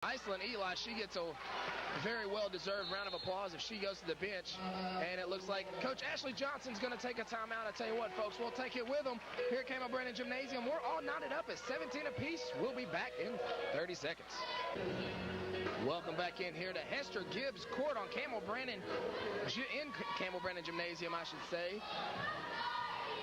Iceland Eli, she gets a very well-deserved round of applause if she goes to the bench. And it looks like Coach Ashley Johnson's going to take a timeout. I tell you what, folks, we'll take it with them. Here at Camo Brandon Gymnasium, we're all knotted up at 17 apiece. We'll be back in 30 seconds. Welcome back in here to Hester Gibbs Court on Camo Brandon Gymnasium, I should say.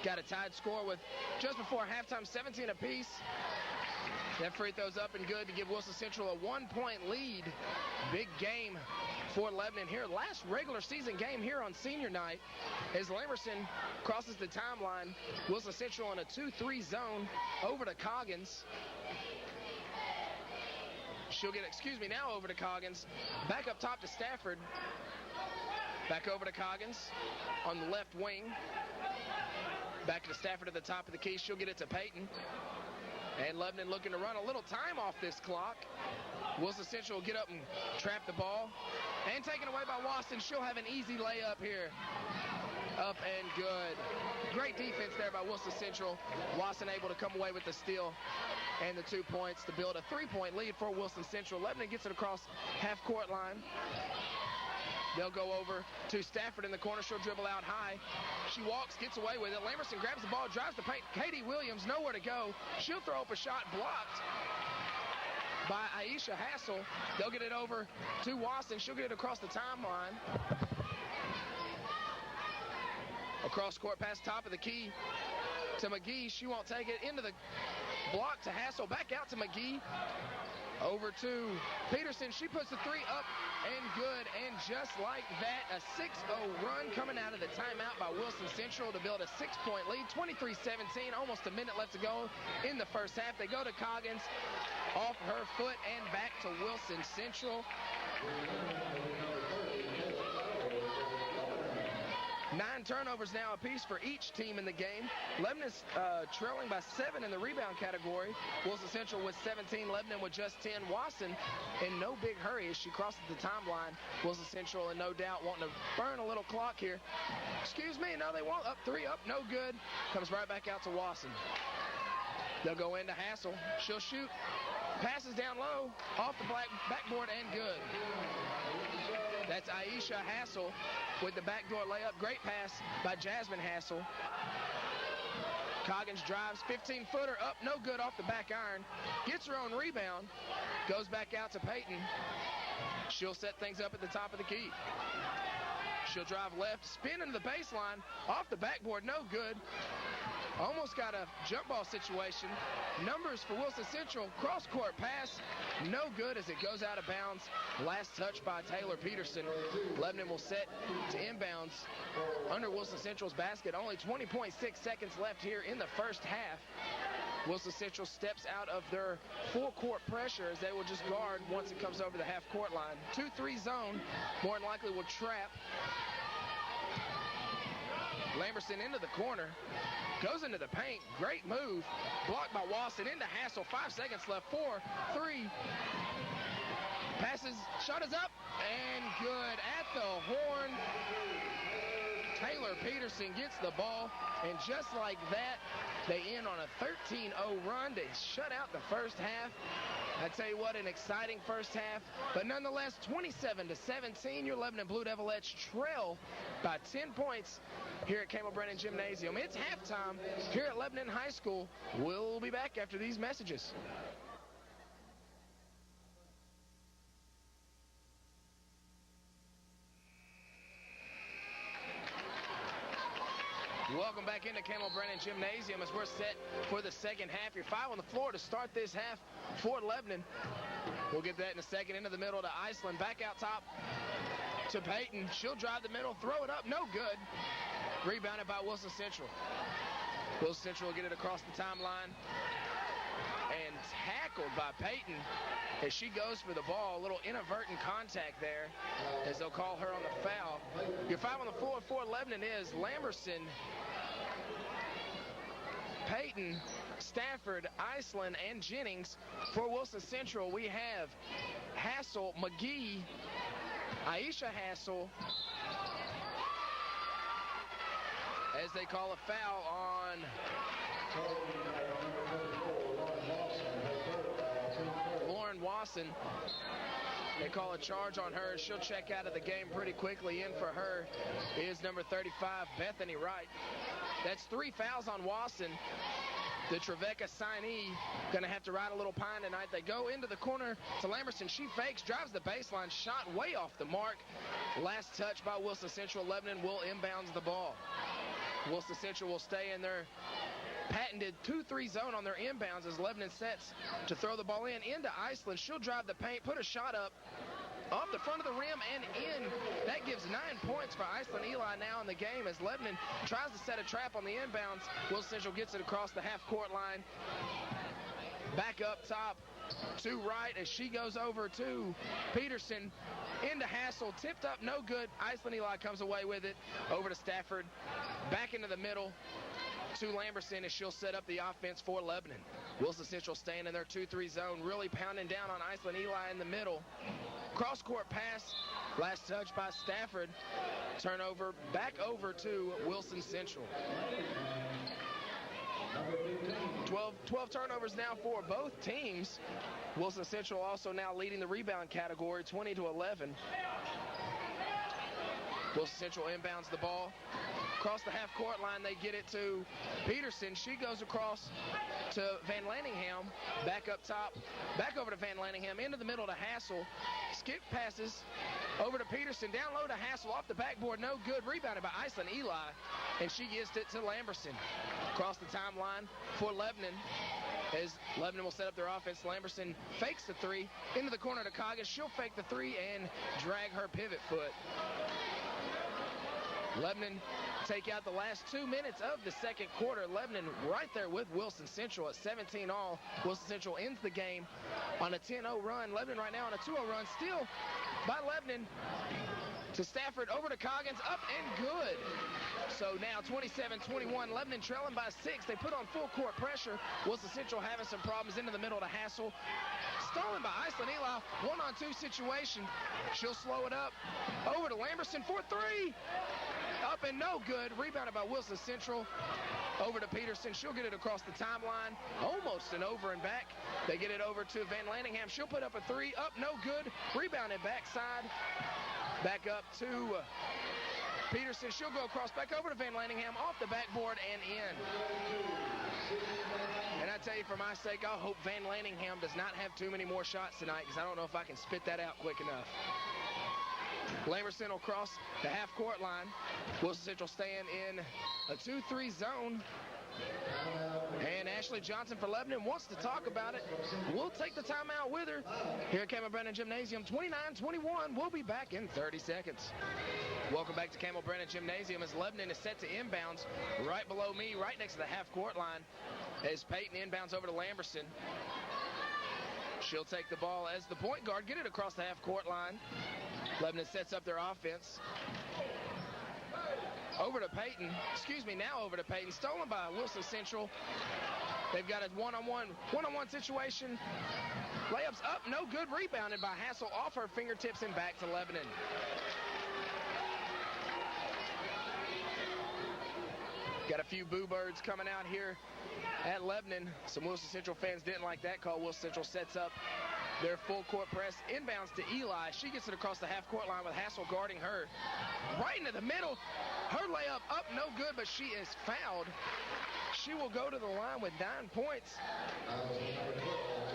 Got a tied score with just before halftime, 17 apiece. That free throw's up and good to give Wilson Central a 1-point lead. Big game for Lebanon here. Last regular season game here on senior night as Lamerson crosses the timeline. Wilson Central in a 2-3 zone over to Coggins. She'll get, now over to Coggins. Back up top to Stafford. Back over to Coggins on the left wing. Back to Stafford at the top of the key. She'll get it to Peyton. And Lebanon looking to run a little time off this clock. Wilson Central will get up and trap the ball. And taken away by Wasson. She'll have an easy layup here. Up and good. Great defense there by Wilson Central. Wasson able to come away with the steal and the 2 points to build a 3-point lead for Wilson Central. Lebanon gets it across half-court line. They'll go over to Stafford in the corner. She'll dribble out high. She walks, gets away with it. Lamerson grabs the ball, drives the paint. Katie Williams, nowhere to go. She'll throw up a shot blocked by Aisha Hassel. They'll get it over to Wasson. She'll get it across the timeline. Across court, past top of the key to McGee. She won't take it. Into the block to Hassel. Back out to McGee. Over to Peterson. She puts the three up and good. And just like that, a 6-0 run coming out of the timeout by Wilson Central to build a 6-point lead. 23-17, almost a minute left to go in the first half. They go to Coggins off her foot and back to Wilson Central. 9 turnovers now apiece for each team in the game. Lebanon is trailing by 7 in the rebound category. Wilson Central with 17, Lebanon with just 10. Wasson in no big hurry as she crosses the timeline. Wilson Central in no doubt wanting to burn a little clock here. No, they won't. Up 3, up, no good. Comes right back out to Wasson. They'll go into Hassel. She'll shoot. Passes down low, off the backboard and good. That's Aisha Hassel with the backdoor layup. Great pass by Jasmine Hassel. Coggins drives, 15-footer up, no good off the back iron. Gets her own rebound, goes back out to Peyton. She'll set things up at the top of the key. She'll drive left, spin into the baseline, off the backboard, no good. Almost got a jump ball situation. Numbers for Wilson Central. Cross-court pass. No good as it goes out of bounds. Last touch by Taylor Peterson. Lebanon will set to inbounds under Wilson Central's basket. Only 20.6 seconds left here in the first half. Wilson Central steps out of their full-court pressure as they will just guard once it comes over the half-court line. 2-3 zone. More than likely will trap. Lamerson into the corner. Goes into the paint. Great move. Blocked by Wasson. Into Hassel. 5 seconds left. 4, 3. Passes. Shot is up. And good. At the horn. Taylor Peterson gets the ball. And just like that, they end on a 13-0 run. They shut out the first half. I tell you what, an exciting first half. But nonetheless, 27-17, your Lebanon Blue Devilettes trail by 10 points here at Camo Brandon Gymnasium. It's halftime here at Lebanon High School. We'll be back after these messages. Welcome back into Camo Brandon Gymnasium as we're set for the second half. You're 5 on the floor to start this half for Lebanon. We'll get that in a second. Into the middle to Iceland. Back out top to Peyton. She'll drive the middle, throw it up, no good. Rebounded by Wilson Central. Wilson Central will get it across the timeline. And tackled by Peyton as she goes for the ball. A little inadvertent contact there as they'll call her on the foul. Your 5 on the floor for Lebanon is Lamerson, Peyton, Stafford, Iceland, and Jennings. For Wilson Central, we have Hassel, McGee, Aisha Hassel, as they call a foul on Lauren Wasson. They call a charge on her. She'll check out of the game pretty quickly. In for her is number 35, Bethany Wright. That's 3 fouls on Wasson. The Trevecca signee going to have to ride a little pine tonight. They go into the corner to Lamberson. She fakes, drives the baseline, shot way off the mark. Last touch by Wilson Central. Lebanon will inbounds the ball. Wilson Central will stay in their patented 2-3 zone on their inbounds as Lebanon sets to throw the ball into Iceland. She'll drive the paint, put a shot up off the front of the rim and in. That gives 9 points for Iceland Eli now in the game as Lebanon tries to set a trap on the inbounds. Wilson Central gets it across the half-court line. Back up top to Wright as she goes over to Peterson. Into Hassel, tipped up, no good. Iceland Eli comes away with it. Over to Stafford. Back into the middle to Lamberson as she'll set up the offense for Lebanon. Wilson Central staying in their 2-3 zone, really pounding down on Iceland Eli in the middle. Cross-court pass, last touch by Stafford. Turnover back over to Wilson Central. 12 turnovers now for both teams. Wilson Central also now leading the rebound category, 20-11. Wilson Central inbounds the ball. Across the half-court line, they get it to Peterson. She goes across to Van Lanningham. Back up top. Back over to Van Lanningham. Into the middle to Hassel. Skip passes over to Peterson. Down low to Hassel. Off the backboard. No good. Rebounded by Iceland Eli. And she gets it to Lamberson. Across the timeline for Lebanon. As Lebanon will set up their offense. Lamberson fakes the three. Into the corner to Coggins. She'll fake the three and drag her pivot foot. Lebanon take out the last 2 minutes of the second quarter. Lebanon right there with Wilson Central at 17 all. Wilson Central ends the game on a 10-0 run. Lebanon right now on a 2-0 run. Still by Lebanon to Stafford, over to Coggins, up and good. So now 27-21, Lebanon trailing by 6. They put on full court pressure. Wilson Central having some problems into the middle to Hassel. Stolen by Iceland Eli, 1-on-2 situation. She'll slow it up. Over to Lamberson for 3. Up and no good. Rebounded by Wilson Central. Over to Peterson. She'll get it across the timeline. Almost an over and back. They get it over to Van Lanningham. She'll put up a 3. Up, no good. Rebounded backside. Back up to Peterson. She'll go across. Back over to Van Lanningham. Off the backboard and in. And I tell you, for my sake, I hope Van Lanningham does not have too many more shots tonight because I don't know if I can spit that out quick enough. Lamberson will cross the half-court line. Wilson Central staying in a 2-3 zone. And Ashley Johnson for Lebanon wants to talk about it. We'll take the timeout with her here at Campbell Brennan Gymnasium. 29-21. We'll be back in 30 seconds. Welcome back to Campbell Brennan Gymnasium as Lebanon is set to inbounds right below me, right next to the half-court line, as Peyton inbounds over to Lamberson. She'll take the ball as the point guard, get it across the half-court line. Lebanon sets up their offense. Over to Peyton. Now over to Peyton. Stolen by Wilson Central. They've got a one-on-one situation. Layups up, no good. Rebounded by Hassel off her fingertips and back to Lebanon. Got a few boo birds coming out here at Lebanon. Some Wilson Central fans didn't like that call. Wilson Central sets up their full court press. Inbounds to Eli. She gets it across the half-court line with Hassel guarding her. Right into the middle. Her layup up, no good, but she is fouled. She will go to the line with 9 points.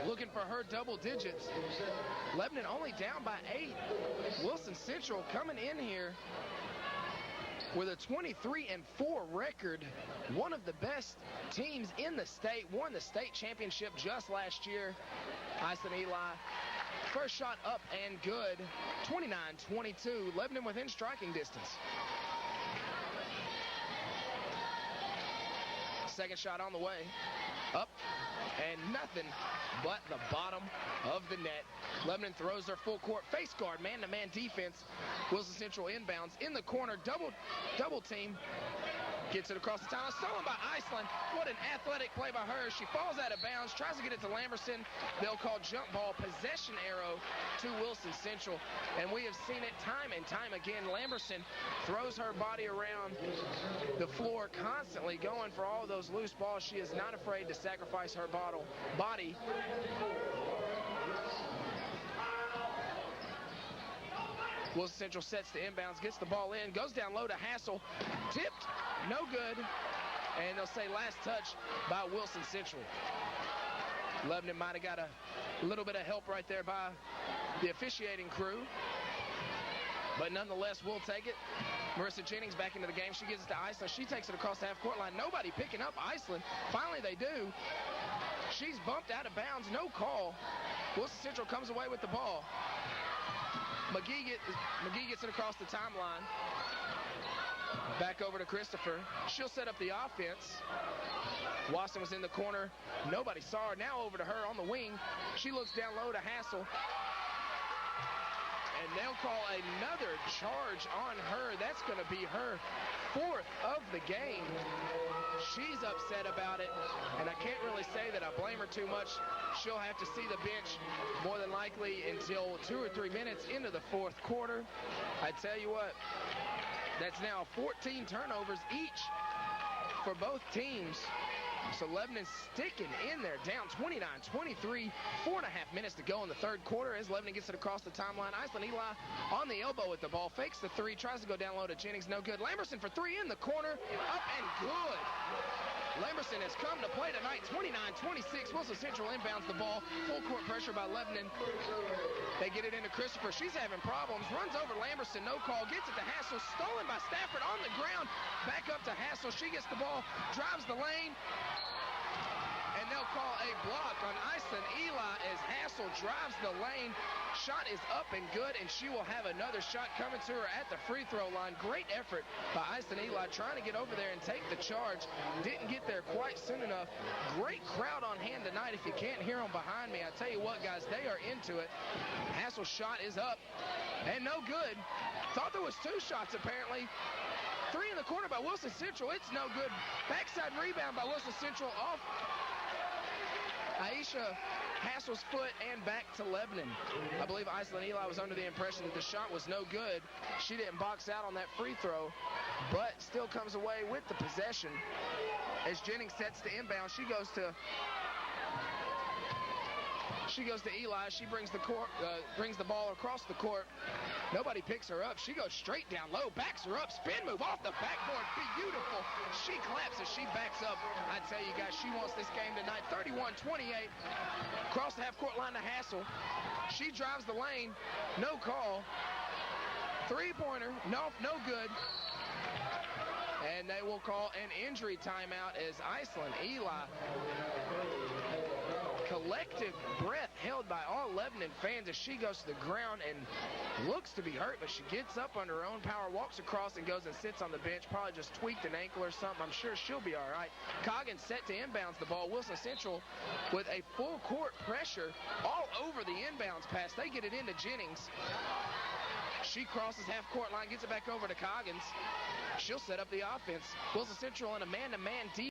Looking for her double digits. Lebanon only down by 8. Wilson Central coming in here with a 23-4 record. One of the best teams in the state. Won the state championship just last year. Iceland Eli. First shot up and good. 29-22. Lebanon within striking distance. Second shot on the way. Up and nothing but the bottom of the net. Lebanon throws their full court face guard, man-to-man defense. Wilson Central inbounds in the corner, double team. Gets it across the timeline, stolen by Iceland. What an athletic play by her. She falls out of bounds, tries to get it to Lamberson. They'll call jump ball, possession arrow to Wilson Central. And we have seen it time and time again. Lamberson throws her body around the floor, constantly going for all those loose balls. She is not afraid to sacrifice her body. Wilson Central sets to inbounds, gets the ball in, goes down low to Hassel. Tipped, no good. And they'll say last touch by Wilson Central. Lebanon might have got a little bit of help right there by the officiating crew. But nonetheless, we'll take it. Marissa Jennings back into the game. She gives it to Iceland. She takes it across the half-court line. Nobody picking up Iceland. Finally, they do. She's bumped out of bounds. No call. Wilson Central comes away with the ball. McGee gets it across the timeline. Back over to Christopher. She'll set up the offense. Watson was in the corner. Nobody saw her. Now over to her on the wing. She looks down low to Hassel. And they'll call another charge on her. That's going to be her fourth of the game. She's upset about it, and I can't really say that I blame her too much. She'll have to see the bench more than likely until 2 or 3 minutes into the fourth quarter. I tell you what, that's now 14 turnovers each for both teams. So Lebanon's sticking in there, down 29-23, 4.5 minutes to go in the third quarter as Lebanon gets it across the timeline. Iceland Eli on the elbow with the ball, fakes the three, tries to go down low to Jennings, no good. Lamberson for three in the corner, up and good. Lamberson has come to play tonight, 29-26. Wilson Central inbounds the ball, full court pressure by Lebanon. They get it into Christopher. She's having problems, runs over Lamberson, no call, gets it to Hassel, stolen by Stafford on the ground. Back up to Hassel. She gets the ball, drives the lane. And they'll call a block on Iceland Eli as Hassel drives the lane. Shot is up and good, and she will have another shot coming to her at the free throw line. Great effort by Iceland Eli trying to get over there and take the charge. Didn't get there quite soon enough. Great crowd on hand tonight. If you can't hear them behind me, I tell you what, guys, they are into it. Hassel's shot is up and no good. Thought there was two shots apparently. Three in the corner by Wilson Central. It's no good. Backside rebound by Wilson Central off Aisha Hassel's foot and back to Lebanon. I believe Iceland Eli was under the impression that the shot was no good. She didn't box out on that free throw, but still comes away with the possession. As Jennings sets to inbound, she goes to Eli. She brings the ball across the court. Nobody picks her up. She goes straight down low, backs her up, spin move off the backboard. Beautiful. She claps as she backs up. I tell you guys, she wants this game tonight. 31-28. Across the half-court line to Hassel. She drives the lane. No call. Three-pointer. No good. And they will call an injury timeout as Iceland Eli. Collective breath held by all Lebanon fans as she goes to the ground and looks to be hurt, but she gets up under her own power, walks across and goes and sits on the bench. Probably just tweaked an ankle or something. I'm sure she'll be all right. Coggins set to inbounds the ball. Wilson Central with a full court pressure all over the inbounds pass. They get it into Jennings. She crosses half-court line, gets it back over to Coggins. She'll set up the offense. Wilson Central in a man-to-man defense.